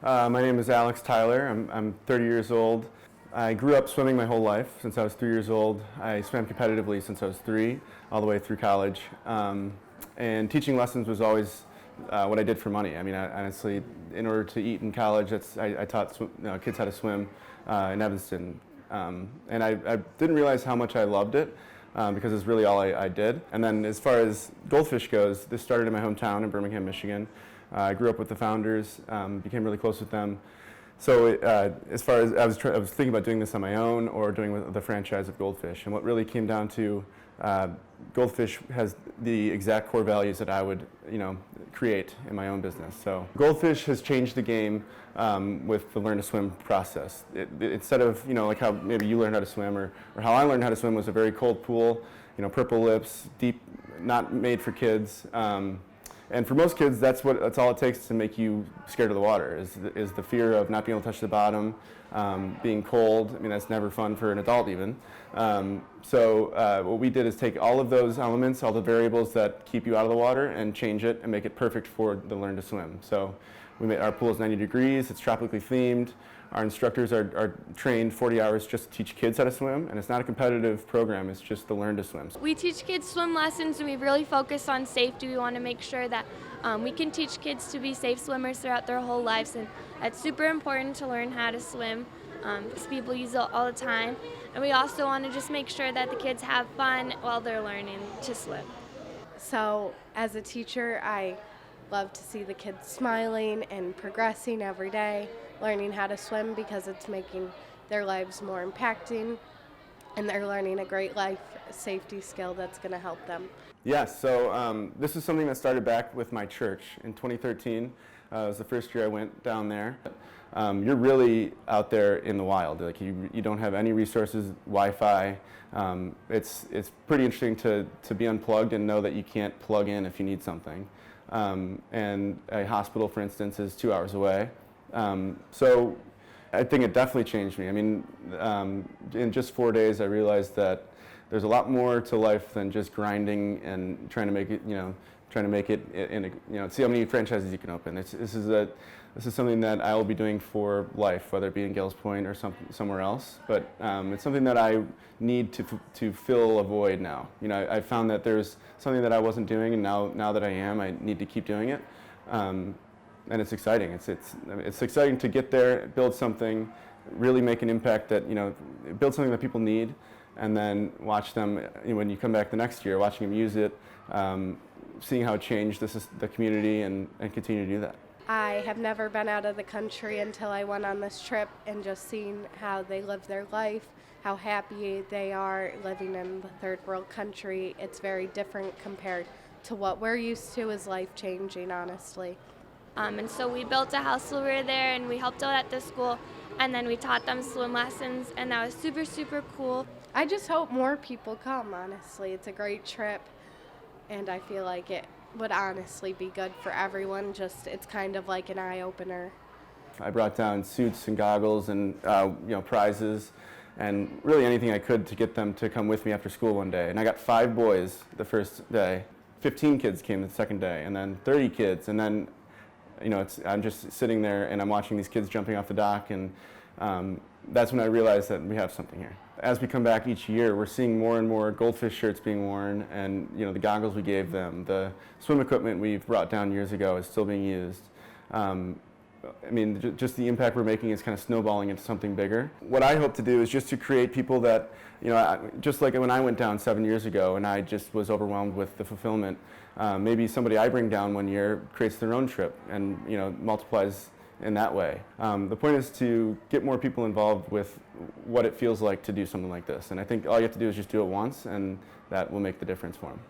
My name is Alex Tyler. I'm 30 years old. I grew up swimming my whole life since I was 3 years old. I swam competitively since I was 3, all the way through college. And teaching lessons was always what I did for money. I mean, honestly, in order to eat in college, I taught kids how to swim in Evanston. And I didn't realize how much I loved it because it's really all I did. And then as far as Goldfish goes, this started in my hometown in Birmingham, Michigan. I grew up with the founders, became really close with them. So as far as I was thinking about doing this on my own or doing with the franchise of Goldfish. And what really came down to Goldfish has the exact core values that I would, create in my own business. So Goldfish has changed the game with the Learn to Swim process. Instead of, like how maybe you learned how to swim or how I learned how to swim was a very cold pool, purple lips, deep, not made for kids. And for most kids, that's all it takes to make you scared of the water, is the fear of not being able to touch the bottom, being cold. I mean, that's never fun for an adult even. So what we did is take all of those elements, all the variables that keep you out of the water, and change it and make it perfect for the Learn to Swim. So our pool is 90 degrees, it's tropically themed. Our instructors are trained 40 hours just to teach kids how to swim, and it's not a competitive program, it's just the Learn to Swim. We teach kids swim lessons, and we really focus on safety. We want to make sure that we can teach kids to be safe swimmers throughout their whole lives, and it's super important to learn how to swim because people use it all the time. And we also want to just make sure that the kids have fun while they're learning to swim. So as a teacher, I love to see the kids smiling and progressing every day, learning how to swim because it's making their lives more impacting, and they're learning a great life safety skill that's going to help them. Yes, so this is something that started back with my church in 2013. It was the first year I went down there. You're really out there in the wild. Like you don't have any resources, Wi-Fi. It's pretty interesting to be unplugged and know that you can't plug in if you need something. And a hospital, for instance, is 2 hours away. So I think it definitely changed me. I mean, in just 4 days, I realized that there's a lot more to life than just grinding and trying to make it, see how many franchises you can open. This is something that I will be doing for life, whether it be in Gales Point or somewhere else. But it's something that I need to fill a void now. I found that there's something that I wasn't doing, and now that I am, I need to keep doing it. And it's exciting. It's exciting to get there, build something, really make an impact that build something that people need, and then watch them when you come back the next year, watching them use it, seeing how it changed the community, and continue to do that. I have never been out of the country until I went on this trip, and just seeing how they live their life, how happy they are living in the third world country. It's very different compared to what we're used to. Is life-changing, honestly. And so we built a house while we were there, and we helped out at the school, and then we taught them swim lessons, and that was super, super cool. I just hope more people come, honestly. It's a great trip, and I feel like it would honestly be good for everyone. It's kind of like an eye-opener. I brought down suits and goggles and prizes and really anything I could to get them to come with me after school one day. And I got 5 boys the first day, 15 kids came the second day, and then 30 kids, and then I'm just sitting there and I'm watching these kids jumping off the dock, and that's when I realized that we have something here. As we come back each year, we're seeing more and more Goldfish shirts being worn, and the goggles we gave them, the swim equipment we've brought down years ago is still being used. Just the impact we're making is kind of snowballing into something bigger. What I hope to do is just to create people that, just like when I went down 7 years ago and I just was overwhelmed with the fulfillment, maybe somebody I bring down one year creates their own trip and, multiplies in that way. The point is to get more people involved with what it feels like to do something like this. And I think all you have to do is just do it once, and that will make the difference for them.